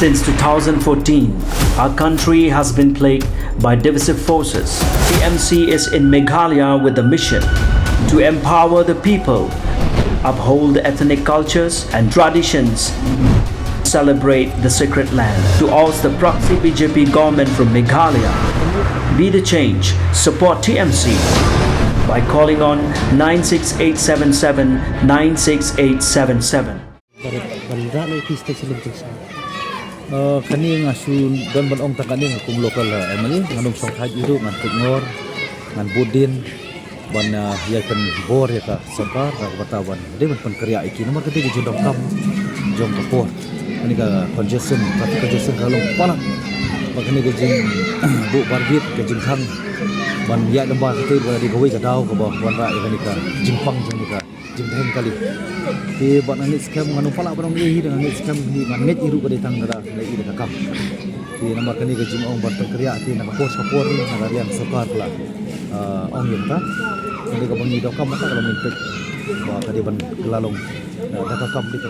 Since 2014, our country has been plagued by divisive forces. TMC is in Meghalaya with the mission to empower the people, uphold ethnic cultures and traditions, celebrate the sacred land. To oust the proxy BJP government from Meghalaya, be the change, support TMC by calling on 96877 96877. Kani ngasun don ban ong takani ngakum lokal emani nganum songkhaj iru ngan ngor ngan budin ban ya kan bor ya ka sorkar ka batawan de ban pen karya iki nomor ketiga je donkam jom kapor ani ka congestion kalau pala bakani ke jing bu bargit ke jing khang ban ya damba kete ba di gawai ka daw ka ba ban ra ani ka jingpang jing ka jingtheng kali ti ban ani scam nganu pala ban ngi dengan ani scam ni ngan net iru ka detang dara lai ida ka kam ti nomor kani ke jing ong ban pen karya ti na kapor kapor ni na rian sorkar pula ong yenta ini ka bangi dokam mata kalau minta ba ka di ban gelalong da ka kam di ka